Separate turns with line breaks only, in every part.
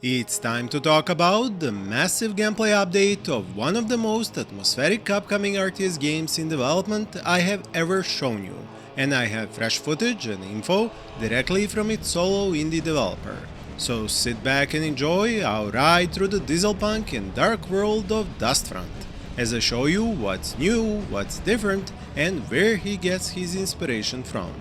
It's time to talk about the massive gameplay update of one of the most atmospheric upcoming RTS games in development I have ever shown you, and I have fresh footage and info directly from its solo indie developer. So sit back and enjoy our ride through the dieselpunk and dark world of Dust Front, as I show you what's new, what's different, and where he gets his inspiration from.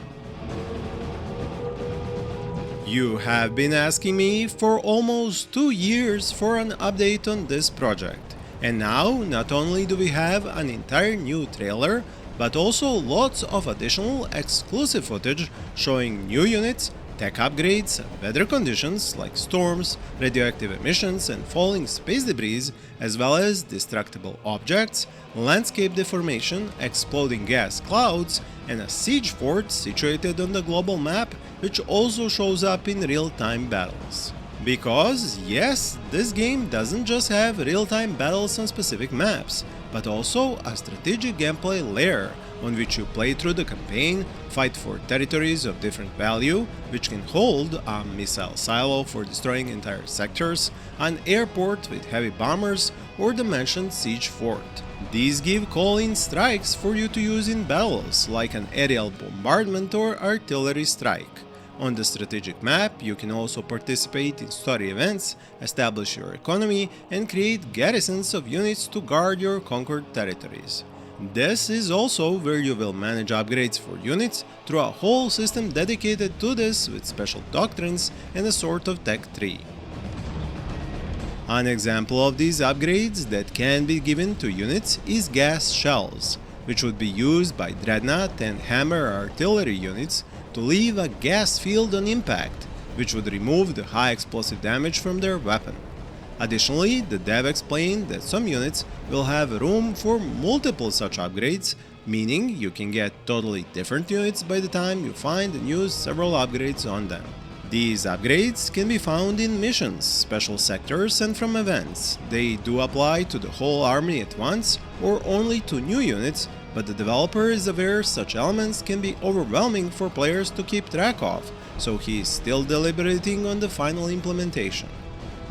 You have been asking me for almost 2 years for an update on this project, and now not only do we have an entire new trailer, but also lots of additional exclusive footage showing new units, tech upgrades, weather conditions like storms, radioactive emissions and falling space debris, as well as destructible objects, landscape deformation, exploding gas clouds, and a siege fort situated on the global map which also shows up in real-time battles. Because, yes, this game doesn't just have real-time battles on specific maps, but also a strategic gameplay layer on which you play through the campaign, fight for territories of different value, which can hold a missile silo for destroying entire sectors, an airport with heavy bombers, or the mentioned siege fort. These give call-in strikes for you to use in battles, like an aerial bombardment or artillery strike. On the strategic map, you can also participate in story events, establish your economy, and create garrisons of units to guard your conquered territories. This is also where you will manage upgrades for units through a whole system dedicated to this with special doctrines and a sort of tech tree. An example of these upgrades that can be given to units is gas shells, which would be used by Dreadnought and Hammer artillery units to leave a gas field on impact, which would remove the high explosive damage from their weapon. Additionally, the dev explained that some units will have room for multiple such upgrades, meaning you can get totally different units by the time you find and use several upgrades on them. These upgrades can be found in missions, special sectors, and from events. They do apply to the whole army at once or only to new units, but the developer is aware such elements can be overwhelming for players to keep track of, so he is still deliberating on the final implementation.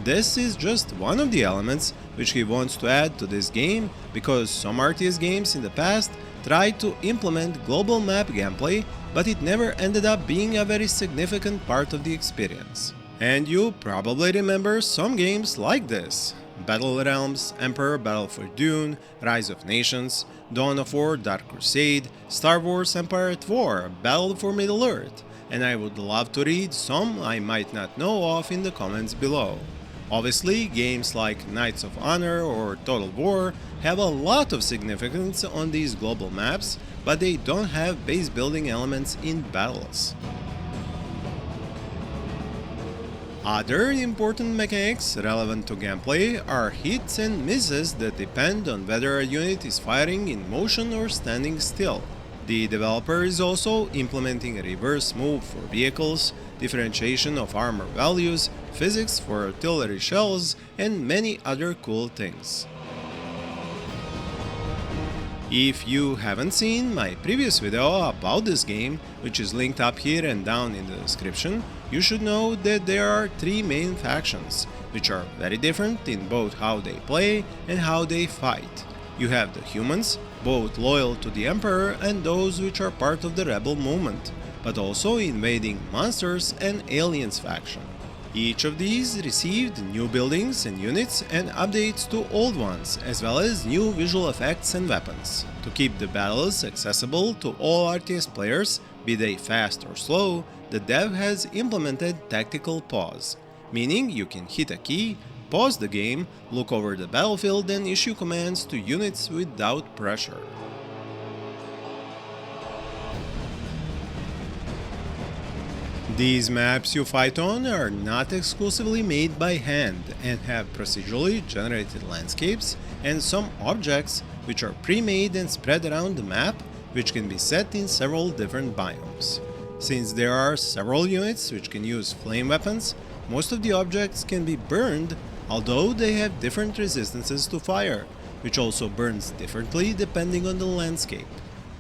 This is just one of the elements which he wants to add to this game, because some RTS games in the past tried to implement global map gameplay, but it never ended up being a very significant part of the experience. And you probably remember some games like this: Battle Realms, Emperor Battle for Dune, Rise of Nations, Dawn of War, Dark Crusade, Star Wars Empire at War, Battle for Middle-earth, and I would love to read some I might not know of in the comments below. Obviously, games like Knights of Honor or Total War have a lot of significance on these global maps, but they don't have base building elements in battles. Other important mechanics relevant to gameplay are hits and misses that depend on whether a unit is firing in motion or standing still. The developer is also implementing a reverse move for vehicles, differentiation of armor values, physics for artillery shells, and many other cool things. If you haven't seen my previous video about this game, which is linked up here and down in the description, you should know that there are 3 main factions, which are very different in both how they play and how they fight. You have the humans, both loyal to the Emperor and those which are part of the rebel movement, but also invading monsters and aliens faction. Each of these received new buildings and units and updates to old ones, as well as new visual effects and weapons. To keep the battles accessible to all RTS players, be they fast or slow, the dev has implemented tactical pause, meaning you can hit a key, pause the game, look over the battlefield and issue commands to units without pressure. These maps you fight on are not exclusively made by hand and have procedurally generated landscapes and some objects which are pre-made and spread around the map, which can be set in several different biomes. Since there are several units which can use flame weapons, most of the objects can be burned, although they have different resistances to fire, which also burns differently depending on the landscape.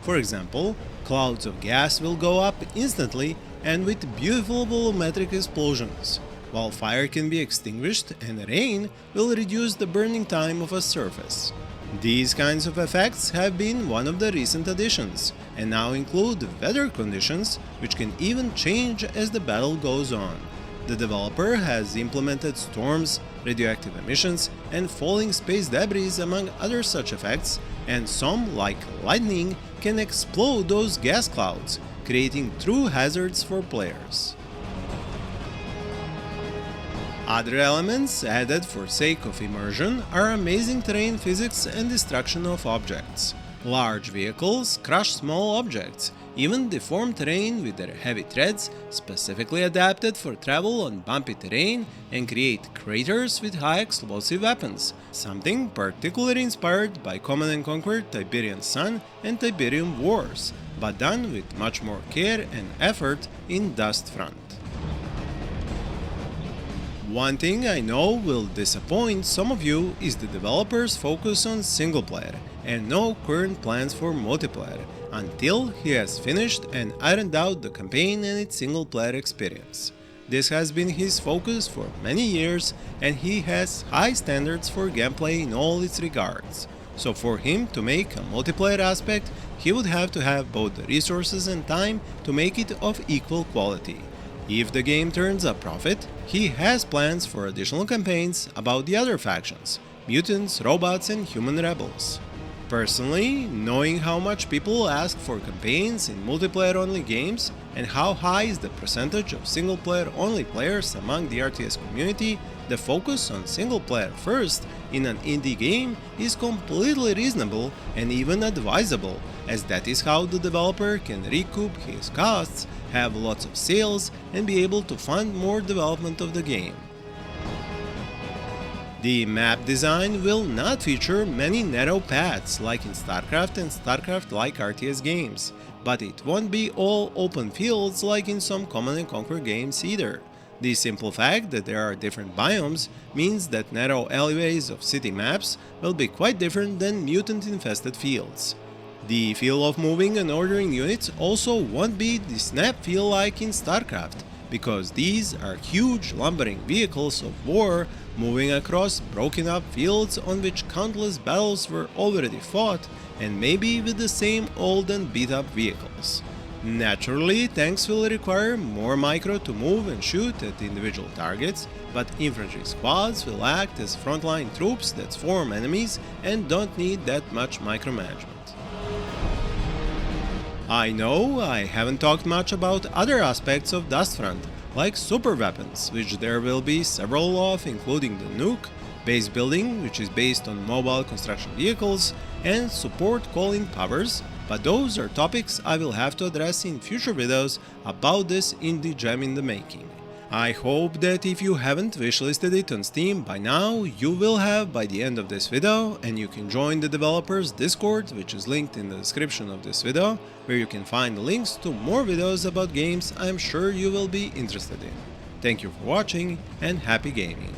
For example, clouds of gas will go up instantly and with beautiful volumetric explosions. while fire can be extinguished and rain will reduce the burning time of a surface. These kinds of effects have been one of the recent additions, and now include weather conditions, which can even change as the battle goes on. The developer has implemented storms, radioactive emissions, and falling space debris among other such effects, and some, like lightning, can explode those gas clouds, creating true hazards for players. Other elements added for sake of immersion are amazing terrain physics and destruction of objects. Large vehicles crush small objects, even deform terrain with their heavy treads specifically adapted for travel on bumpy terrain, and create craters with high explosive weapons, something particularly inspired by Command & Conquer Tiberian Sun and Tiberium Wars, but done with much more care and effort in Dust Front. One thing I know will disappoint some of you is the developer's focus on single player and no current plans for multiplayer until he has finished and ironed out the campaign and its single player experience. This has been his focus for many years, and he has high standards for gameplay in all its regards. So for him to make a multiplayer aspect, he would have to have both the resources and time to make it of equal quality. If the game turns a profit, he has plans for additional campaigns about the other factions, mutants, robots, and human rebels. Personally, knowing how much people ask for campaigns in multiplayer-only games and how high is the percentage of single-player-only players among the RTS community, the focus on single-player first in an indie game is completely reasonable and even advisable, as that is how the developer can recoup his costs, have lots of sales, and be able to fund more development of the game. The map design will not feature many narrow paths like in StarCraft and StarCraft-like RTS games, but it won't be all open fields like in some Command & Conquer games either. The simple fact that there are different biomes means that narrow alleyways of city maps will be quite different than mutant-infested fields. The feel of moving and ordering units also won't be the snap feel like in StarCraft, because these are huge lumbering vehicles of war moving across broken up fields on which countless battles were already fought, and maybe with the same old and beat up vehicles. Naturally, tanks will require more micro to move and shoot at individual targets, but infantry squads will act as frontline troops that swarm enemies and don't need that much micromanagement. I know I haven't talked much about other aspects of Dust Front, like super weapons, which there will be several of, including the nuke, base building, which is based on mobile construction vehicles, and support calling powers, but those are topics I will have to address in future videos about this indie gem in the making. I hope that if you haven't wishlisted it on Steam by now, you will have by the end of this video, and you can join the developers Discord, which is linked in the description of this video, where you can find links to more videos about games I am sure you will be interested in. Thank you for watching, and happy gaming!